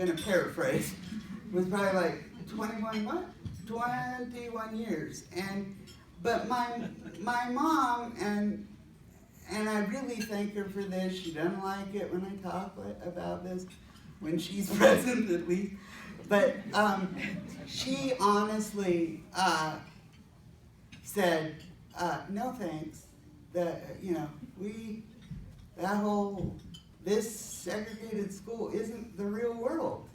going to paraphrase, was probably like 21 years. But my mom, and I really thank her for this. She doesn't like it when I talk about this, when she's present at least. But she honestly said, no thanks. This segregated school isn't the real world.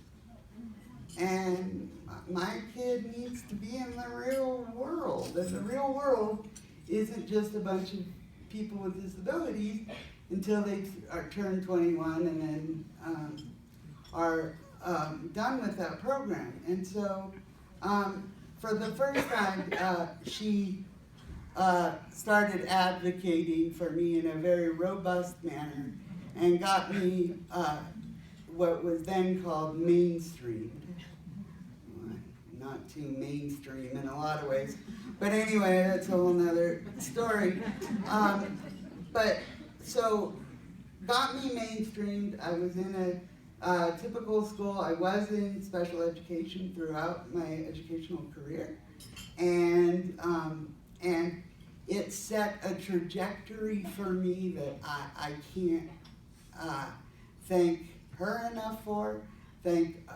And my kid needs to be in the real world. And the real world isn't just a bunch of people with disabilities until they turn 21 and then are done with that program. And so for the first time, she started advocating for me in a very robust manner and got me what was then called mainstreamed. Not too mainstream in a lot of ways, but anyway, that's a whole nother story. But so got me mainstreamed. I was in a typical school. I was in special education throughout my educational career, and it set a trajectory for me that I can't thank her enough for. Thank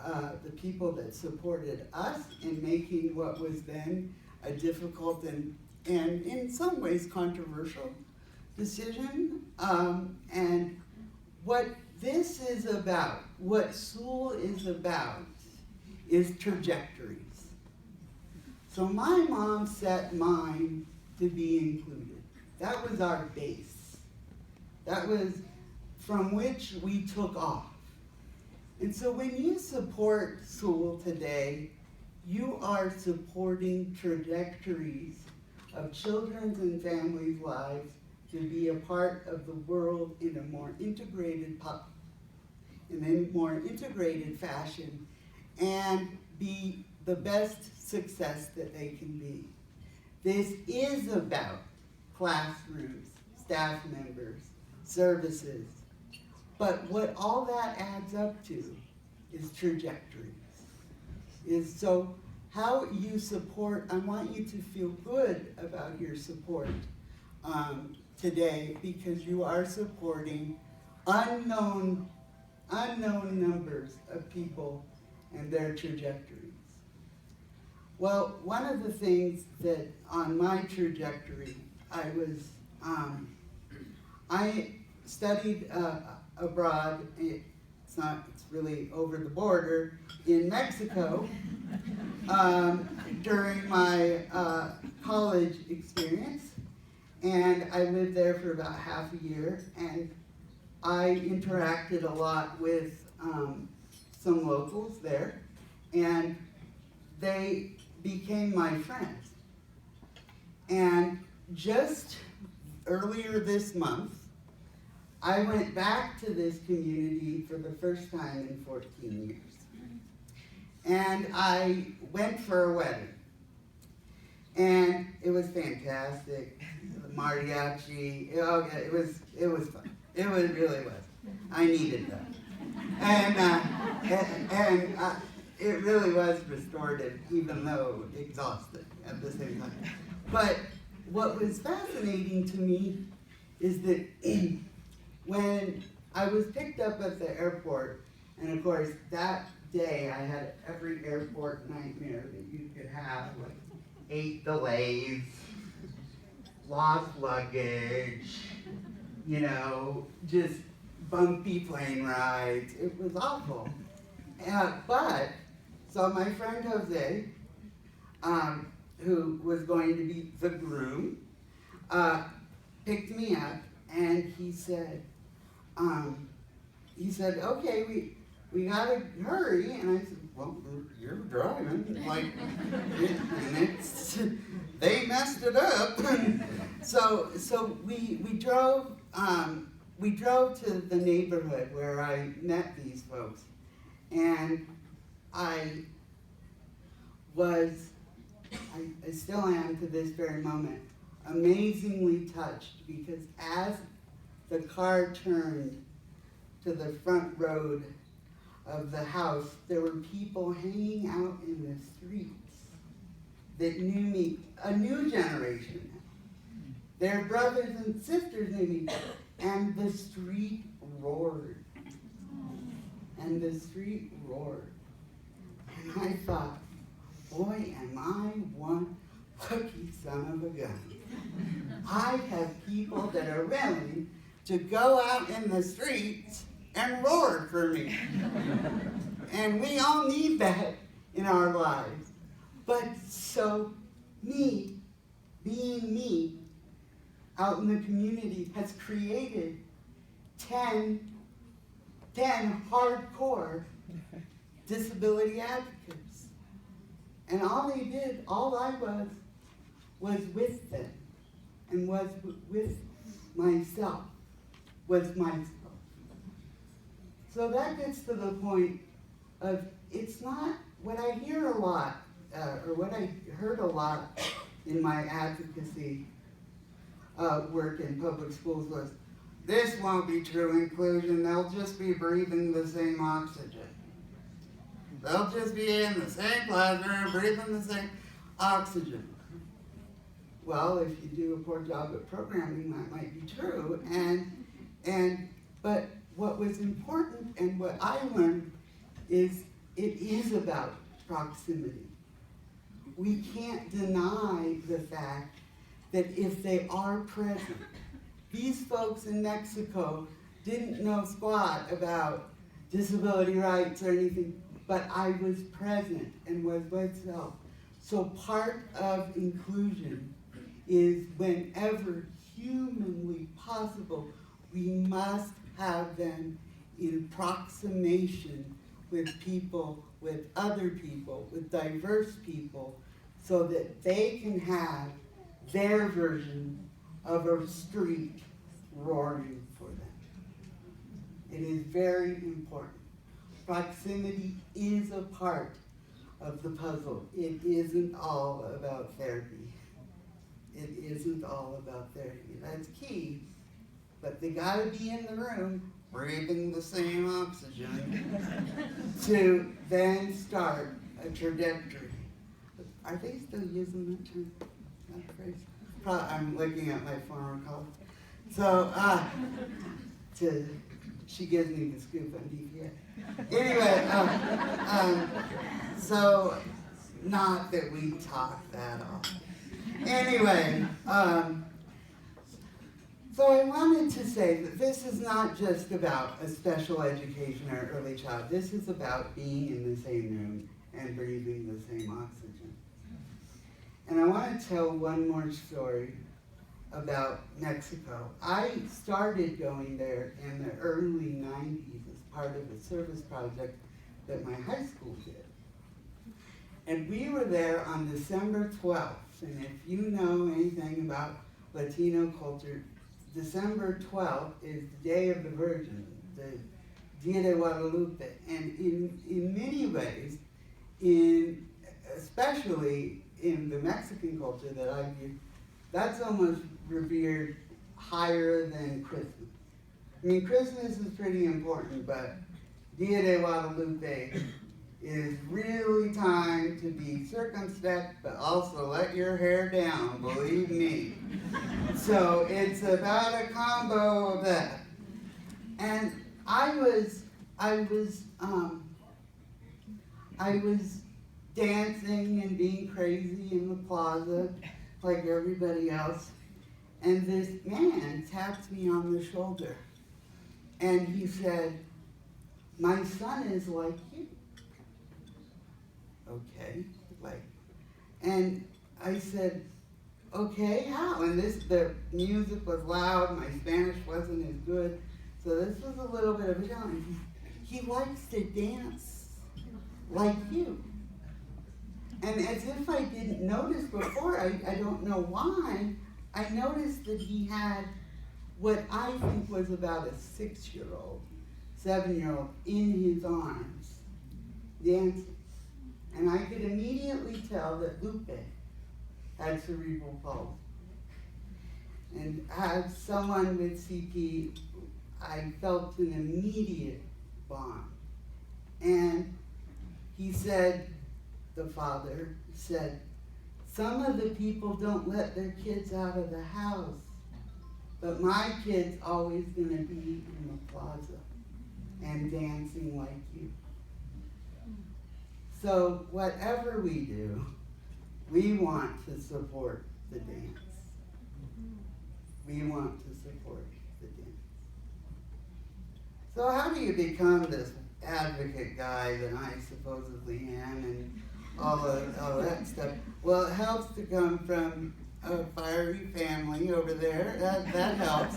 the people that supported us in making what was then a difficult and in some ways controversial decision. And what this is about, what Sewall is about, is trajectories. So my mom set mine to be included. That was our base. That was from which we took off. And so when you support Sewall today, you are supporting trajectories of children's and families' lives to be a part of the world in a more integrated fashion and be the best success that they can be. This is about classrooms, staff members, services. But what all that adds up to is trajectories. So how you support, I want you to feel good about your support today, because you are supporting unknown numbers of people and their trajectories. Well, one of the things that on my trajectory, I studied abroad. It's really over the border in Mexico during my college experience, and I lived there for about half a year, and I interacted a lot with some locals there, and they became my friends. And just earlier this month, I went back to this community for the first time in 14 years. And I went for a wedding. And it was fantastic. The mariachi, it was fun. It really was. I needed that. And it really was restorative, even though exhausted at the same time. But what was fascinating to me is that when I was picked up at the airport, and of course that day I had every airport nightmare that you could have, like 8 delays, lost luggage, just bumpy plane rides. It was awful. So my friend Jose, who was going to be the groom, picked me up, and he said, okay, we gotta hurry. And I said, well, you're driving, they messed it up. So we drove to the neighborhood where I met these folks, and I still am to this very moment, amazingly touched, because as the car turned to the front road, of the house, there were people hanging out in the streets that knew me, a new generation. Their brothers and sisters knew me, and the street roared. And the street roared. And I thought, boy, am I one lucky son of a gun. I have people that are willing to go out in the streets and roar for me. And we all need that in our lives. But so me, being me, out in the community has created 10 hardcore disability advocates. And all they did, all I was with them and was with myself, was myself. So that gets to the point of, it's not what I hear a lot, or what I heard a lot in my advocacy work in public schools was, this won't be true inclusion, they'll just be breathing the same oxygen. They'll just be in the same classroom, breathing the same oxygen. Well, if you do a poor job at programming, that might be true. But what was important and what I learned is it is about proximity. We can't deny the fact that if they are present, these folks in Mexico didn't know squat about disability rights or anything, but I was present and was with self. So part of inclusion is whenever humanly possible, we must have them in proximation with people, with other people, with diverse people, so that they can have their version of a street roaring for them. It is very important. Proximity is a part of the puzzle. It isn't all about therapy. It isn't all about therapy. That's key, but they gotta be in the room breathing the same oxygen to then start a trajectory. Are they still using that term, that phrase? I'm looking at my former colleague. So, she gives me the scoop on DPA. Anyway, so not that we talk that often. Anyway, so I wanted to say that this is not just about a special education or early child. This is about being in the same room and breathing the same oxygen. And I want to tell one more story about Mexico. I started going there in the early 90s as part of a service project that my high school did. And we were there on December 12th. And if you know anything about Latino culture, December 12th is the Day of the Virgin, the Dia de Guadalupe. And in many ways, especially in the Mexican culture that I view, that's almost revered higher than Christmas. I mean, Christmas is pretty important, but Dia de Guadalupe is really time to be circumspect, but also let your hair down, believe me. So it's about a combo of that. And I was dancing and being crazy in the plaza like everybody else. And this man tapped me on the shoulder. And he said, "My son is like you." Okay, and I said, "Okay, how?" And the music was loud, my Spanish wasn't as good, so this was a little bit of a challenge. He likes to dance like you. And as if I didn't notice before, I don't know why, I noticed that he had what I think was about a 6-year-old, 7-year-old in his arms, dancing. And I could immediately tell that Lupe had cerebral palsy. And as someone with CP, I felt an immediate bond. And he said, the father said, some of the people don't let their kids out of the house, but my kid's always gonna be in the plaza and dancing like you. So whatever we do, we want to support the dance. We want to support the dance. So how do you become this advocate guy that I supposedly am and all that stuff? Well, it helps to come from a fiery family over there. That helps.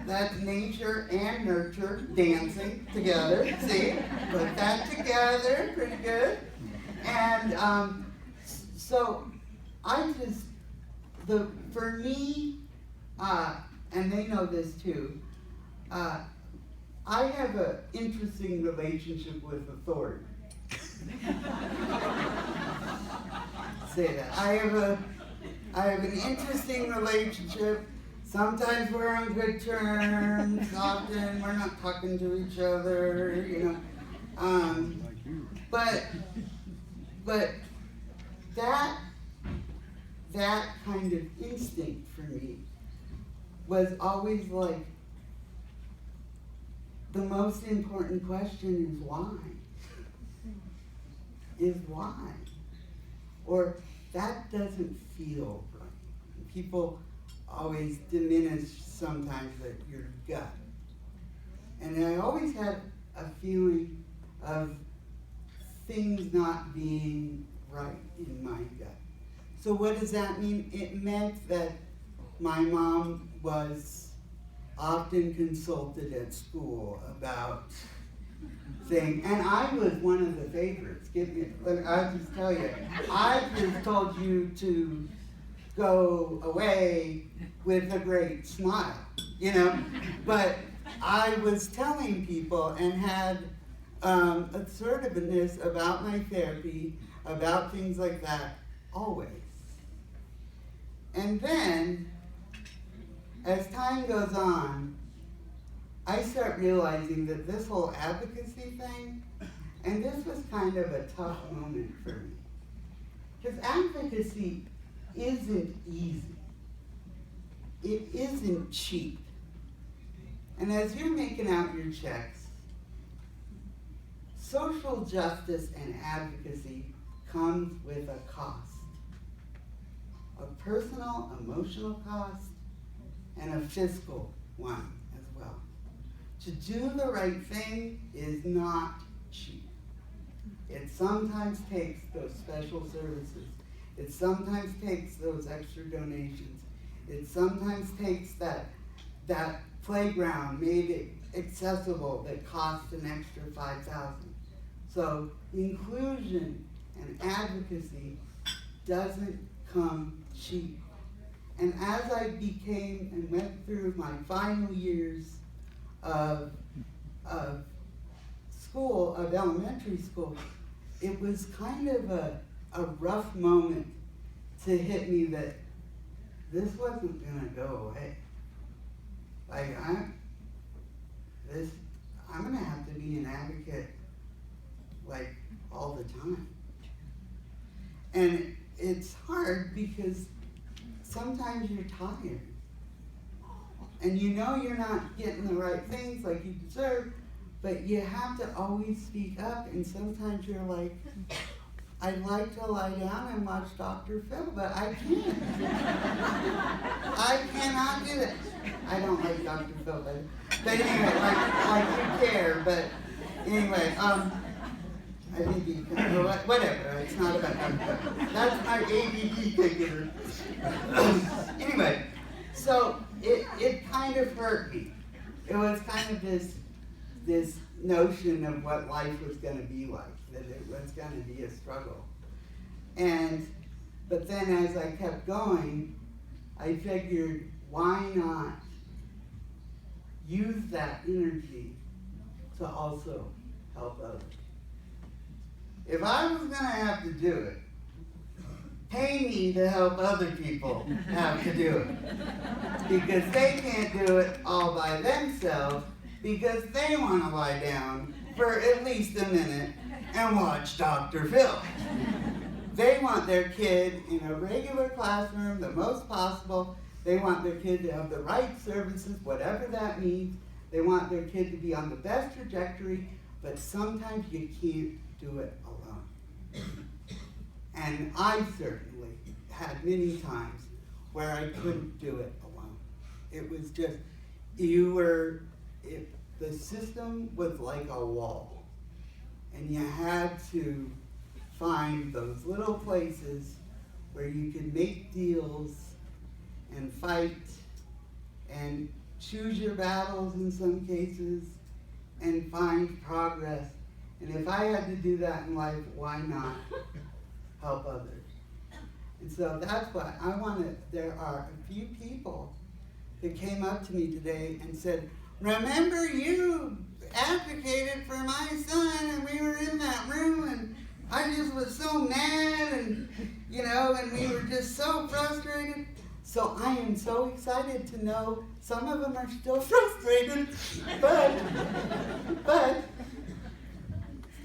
That's nature and nurture dancing together. See? Put that together. Pretty good. And so I just, for me, and they know this too, I have an interesting relationship with authority. Say that. I have an interesting relationship. Sometimes we're on good terms. Often we're not talking to each other, you know. But that kind of instinct for me was always like, the most important question is why? Is why? Or that doesn't feel right. People always diminish sometimes that your gut. And I always had a feeling of things not being right in my gut. So what does that mean? It meant that my mom was often consulted at school about things, and I was one of the favorites. I'll just tell you, I just told you to go away with a great smile, you know? But I was telling people and had assertiveness about my therapy, about things like that, always. And then, as time goes on, I start realizing that this whole advocacy thing, and this was kind of a tough moment for me, because advocacy isn't easy. It isn't cheap. And as you're making out your checks, social justice and advocacy comes with a cost. A personal, emotional cost, and a fiscal one as well. To do the right thing is not cheap. It sometimes takes those special services. It sometimes takes those extra donations. It sometimes takes that playground made it accessible that cost an extra $5,000. So inclusion and advocacy doesn't come cheap. And as I became and went through my final years of school, of elementary school, it was kind of a rough moment to hit me that this wasn't gonna go away. Like, I'm gonna have to be an advocate, like, all the time. And it's hard because sometimes you're tired. And you know you're not getting the right things like you deserve, but you have to always speak up, and sometimes you're like, I'd like to lie down and watch Dr. Phil, but I can't. I cannot do that. I don't like Dr. Phil, but anyway, like you care, but anyway, I think you can, whatever, it's not about that. That's my ADD figure. Anyway, so it kind of hurt me. It was kind of this notion of what life was gonna be like, that it was gonna be a struggle. But then as I kept going, I figured, why not use that energy to also help others? If I was gonna have to do it, pay me to help other people have to do it. Because they can't do it all by themselves, because they wanna lie down for at least a minute and watch Dr. Phil. They want their kid in a regular classroom, the most possible. They want their kid to have the right services, whatever that means. They want their kid to be on the best trajectory, but sometimes you can't do it alone. And I certainly had many times where I couldn't do it alone. It was just, the system was like a wall. And you had to find those little places where you could make deals and fight and choose your battles in some cases and find progress. And if I had to do that in life, why not help others? And so that's why there are a few people that came up to me today and said, remember you advocated for my son and we were in that room and I just was so mad and we were just so frustrated. So I am so excited to know some of them are still frustrated, but it's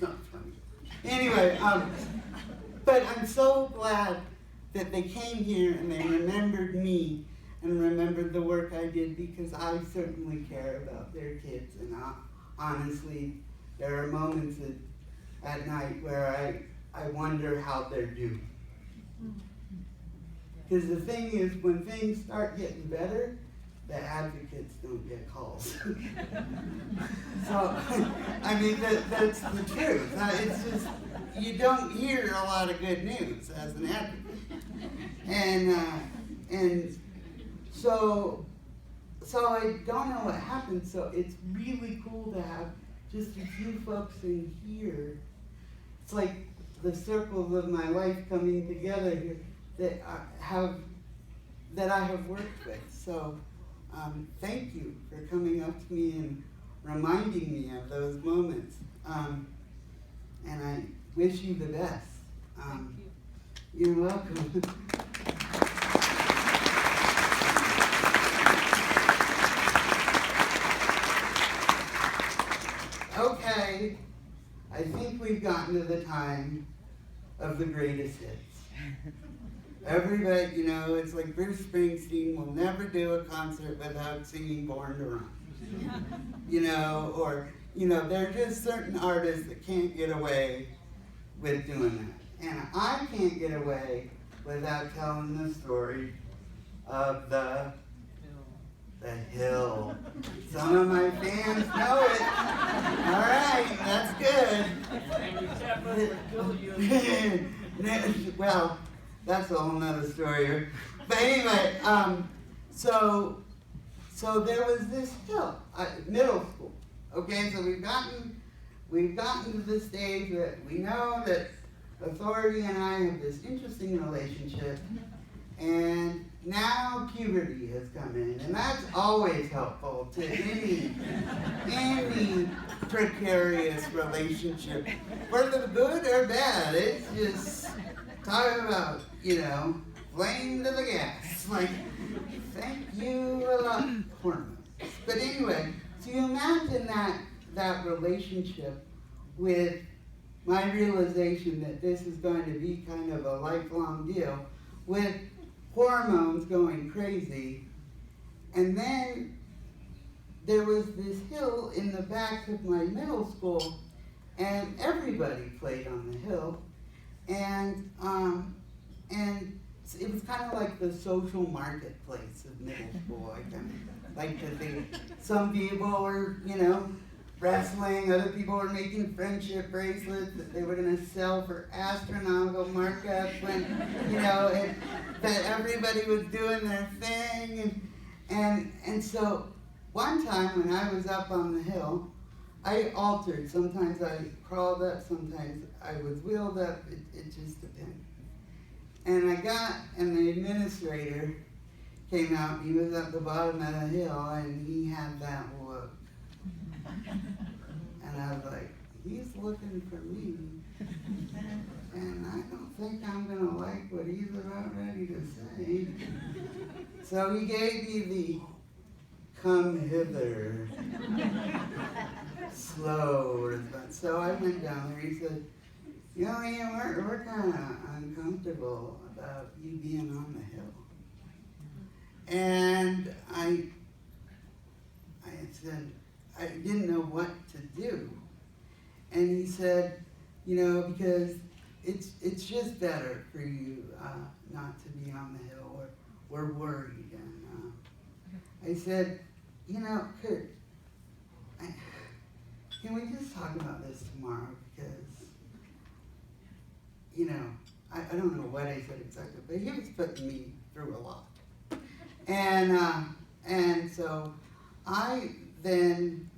not funny. Anyway, but I'm so glad that they came here and they remembered me and remembered the work I did, because I certainly care about their kids. And honestly, there are moments at night where I wonder how they're doing. Because the thing is, when things start getting better, the advocates don't get calls. So, I mean, that's the truth. It's just, you don't hear a lot of good news as an advocate. And so I don't know what happened, so it's really cool to have just a few folks in here. It's like the circles of my life coming together here that I have worked with. So thank you for coming up to me and reminding me of those moments. And I wish you the best. Thank you. You're welcome. Okay, I think we've gotten to the time of the greatest hits. Everybody, it's like Bruce Springsteen will never do a concert without singing Born to Run. There are just certain artists that can't get away with doing that. And I can't get away without telling the story of the hill. Some of my fans know it. All right, that's good. Well, that's a whole nother story. But anyway, so there was this hill, middle school. Okay, so we've gotten to the stage that we know that authority and I have this interesting relationship, and now puberty has come in, and that's always helpful to any precarious relationship, whether good or bad. It's just talk about, flame to the gas. Like, thank you a lot, hormones. But anyway, so you imagine that relationship with my realization that this is going to be kind of a lifelong deal, with hormones going crazy. And then there was this hill in the back of my middle school, and everybody played on the hill. And it was kind of like the social marketplace of middle school. I kind of like to think some people were, wrestling, other people were making friendship bracelets that they were going to sell for astronomical markups when, that everybody was doing their thing. And so one time when I was up on the hill, I altered. Sometimes I crawled up, sometimes I was wheeled up. It just depended. And the administrator came out. He was at the bottom of the hill, and he had that look. And I was like, he's looking for me. And I don't think I'm going to like what he's about ready to say. So he gave me the come hither. Slow response. So I went down there. He said, you know, Ian, we're kind of uncomfortable about you being on the hill. And I said, I didn't know what to do. And he said, you know, because it's just better for you not to be on the hill. We're worried. And I said, you know, Kurt, can we just talk about this tomorrow? Because, you know, I don't know what I said exactly, but he was putting me through a lot. And so I then,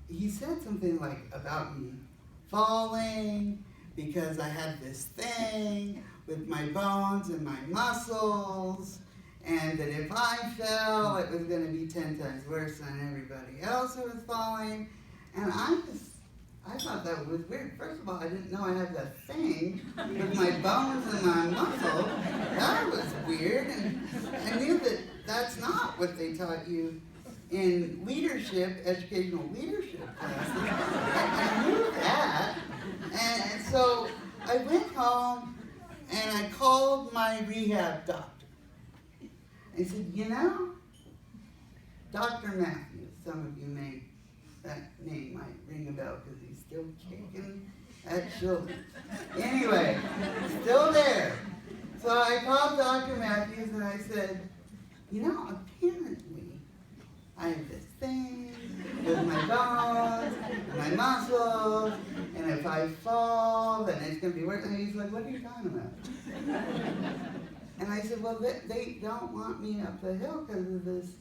he said something like about me falling because I had this thing with my bones and my muscles, and that if I fell, it was going to be 10 times worse than everybody else who was falling. And I thought that was weird. First of all, I didn't know I had that thing with my bones and my muscles. That was weird, and I knew that that's not what they taught you in leadership, educational leadership classes. I knew that. And so I went home and I called my rehab doctor. I said, you know, Dr. Matthews, some of you may, that name might ring a bell because he's still kicking at children. Anyway, still there. So I called Dr. Matthews and I said, you know, apparently I have this thing with my bones and my muscles, and if I fall, then it's going to be worse. And he's like, what are you talking about? And I said, well, they don't want me up the hill because of this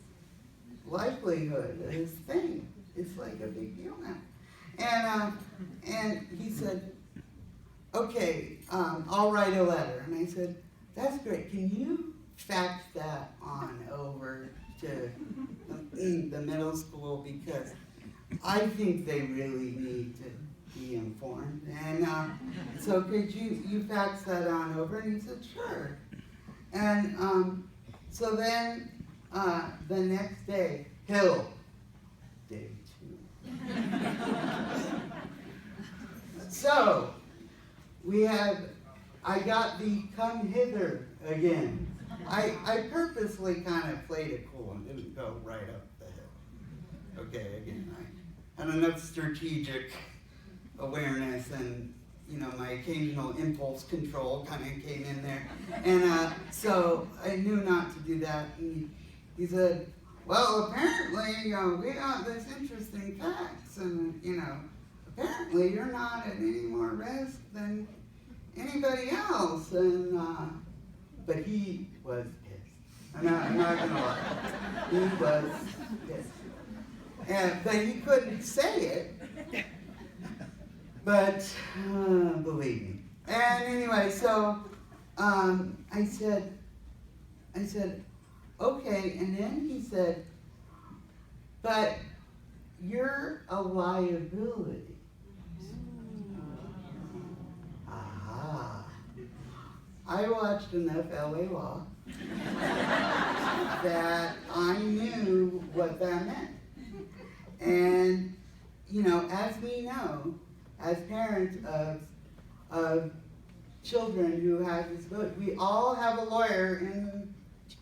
likelihood of this thing. It's like a big deal now. And he said, okay, I'll write a letter. And I said, that's great. Can you fax that on over to the middle school, because I think they really need to be informed. And so could you fax that on over? And he said, sure. And so then the next day, Hill, day 2. So I got the come hither again. I purposely kind of played it cool and didn't go right up the hill. Okay, again, I had enough strategic awareness, and you know, my occasional impulse control kind of came in there. And so I knew not to do that. And he said, well, apparently, we got this interesting facts, and, you know, apparently you're not at any more risk than anybody else. And, but he was pissed. I'm not gonna lie. He was pissed. But he couldn't say it. But believe me. And anyway, so I said, okay. And then he said, but you're a liability. Aha. I watched enough LA Law that I knew what that meant. And, you know, as we know, as parents of children who have disability, we all have a lawyer in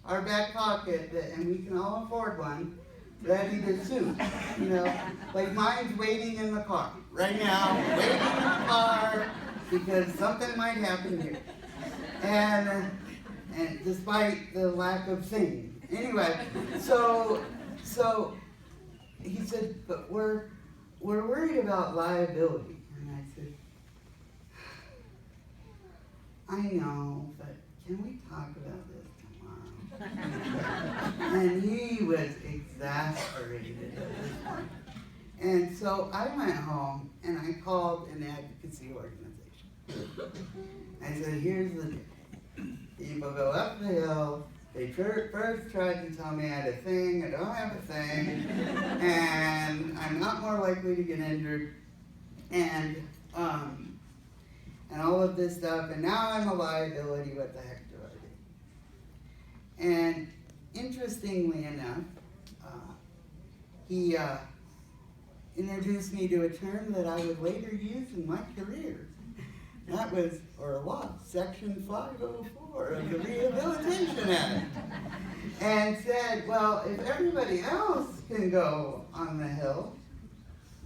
our back pocket, and we can all afford one, ready to sue. You know, like mine's waiting in the car right now, waiting in the car because something might happen here. And despite the lack of singing. Anyway, so he said, but we're worried about liability. And I said, I know, but can we talk about this tomorrow? And he was exasperated at this point. And so I went home and I called an advocacy organization. I said, here's the deal. People go up the hill. They first tried to tell me I had a thing. I don't have a thing. And I'm not more likely to get injured. And all of this stuff. And now I'm a liability. What the heck do I do? And interestingly enough, he introduced me to a term that I would later use in my career. That was, or a law, Section 504 of the Rehabilitation Act. And said, well, if everybody else can go on the Hill,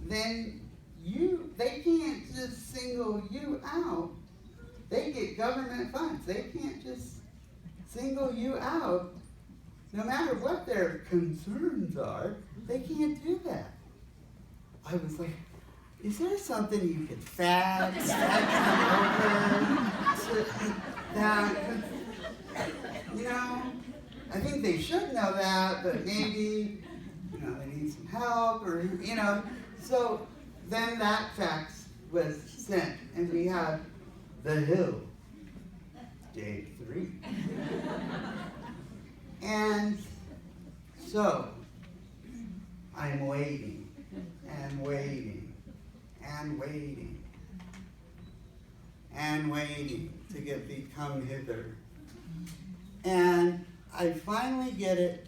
then they can't just single you out. They get government funds. They can't just single you out. No matter what their concerns are, they can't do that. I was like, is there something you could fax over that? You know, I think they should know that, but maybe, you know, they need some help, or, you know. So then that fax was sent, and we have the Hill, day 3. And so I'm waiting and waiting and waiting and waiting to come hither. And I finally get it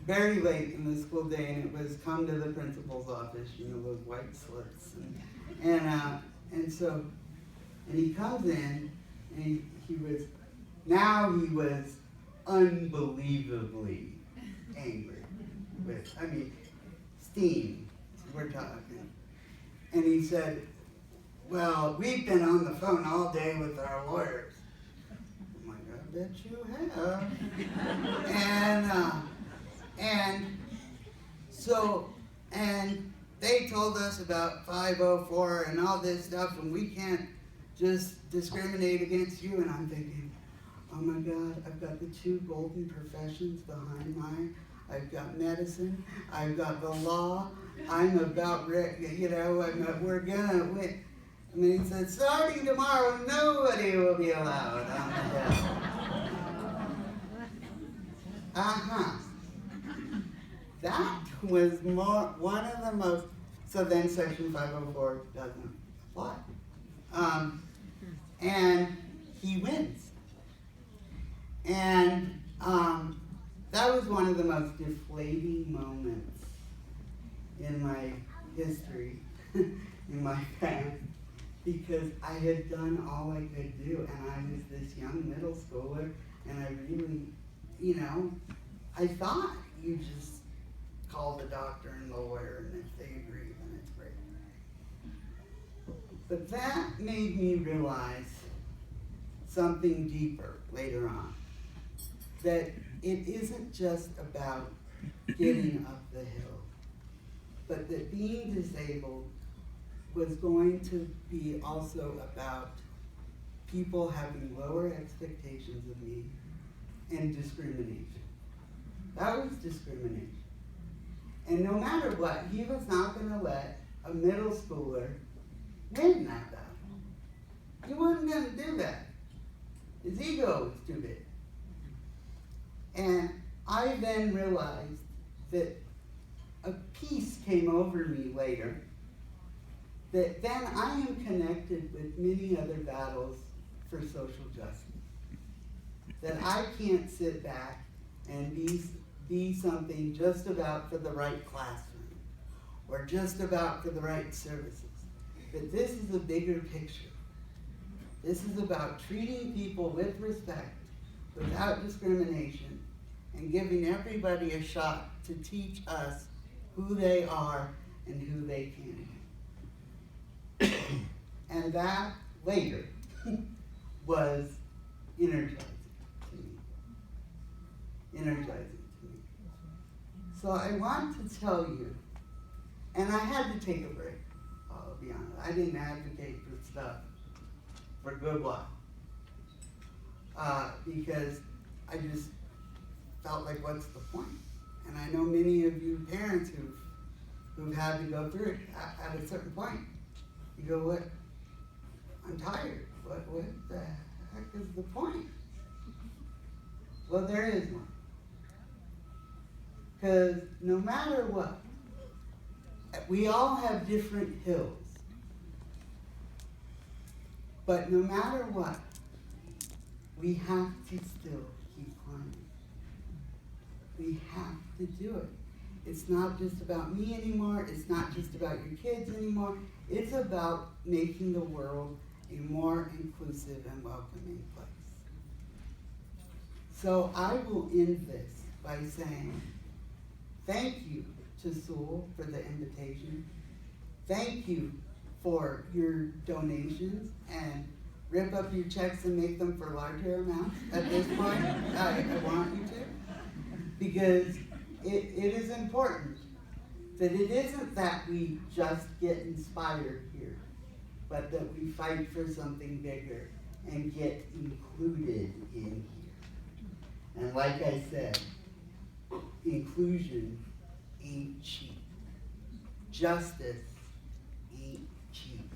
very late in the school day, and it was come to the principal's office, you know, those white slips. And so he comes in, and he was unbelievably angry with, steam, we're talking. And he said, well, we've been on the phone all day with our lawyers. I'm like, I bet you have. And they told us about 504 and all this stuff, and we can't just discriminate against you. And I'm thinking, oh my God, I've got the 2 golden professions behind mine. I've got medicine, I've got the law, I'm about, we're gonna win. And then he said, starting tomorrow, nobody will be allowed on the Hill. That was one of the most, so then Section 504 doesn't apply. And he wins. And that was one of the most deflating moments in my history, in my past, because I had done all I could do, and I was this young middle schooler, and I really, I thought you just call the doctor and the lawyer, and if they agree, then it's great. But that made me realize something deeper later on, that it isn't just about getting up the hill, but that being disabled was going to be also about people having lower expectations of me and discrimination. That was discrimination. And no matter what, he was not going to let a middle schooler win that battle. He wasn't going to do that. His ego was too big. And I then realized that a peace came over me later, that then I am connected with many other battles for social justice. That I can't sit back and be something just about for the right classroom, or just about for the right services. That this is a bigger picture. This is about treating people with respect, without discrimination, and giving everybody a shot to teach us who they are and who they can be. And that, later, was energizing to me. Energizing to me. So I want to tell you, and I had to take a break, I'll be honest. I didn't advocate for stuff for a good while. Because I just felt like, what's the point? And I know many of you parents who've had to go through it at a certain point. You go, what? I'm tired. What the heck is the point? Well, there is one. Because no matter what, we all have different hills. But no matter what, we have to still keep climbing. We have to do it. It's not just about me anymore. It's not just about your kids anymore. It's about making the world a more inclusive and welcoming place. So I will end this by saying thank you to Sewall for the invitation. Thank you for your donations, and rip up your checks and make them for larger amounts at this point. I want you to, because it is important that it isn't that we just get inspired here, but that we fight for something bigger and get included in here. And like I said, inclusion ain't cheap. Justice ain't cheap.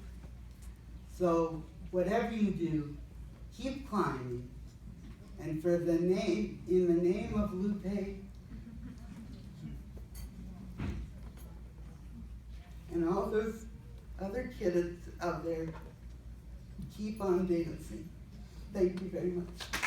So whatever you do, keep climbing. And for the name, in the name of Lupe, and all those other kids out there, keep on dancing. Thank you very much.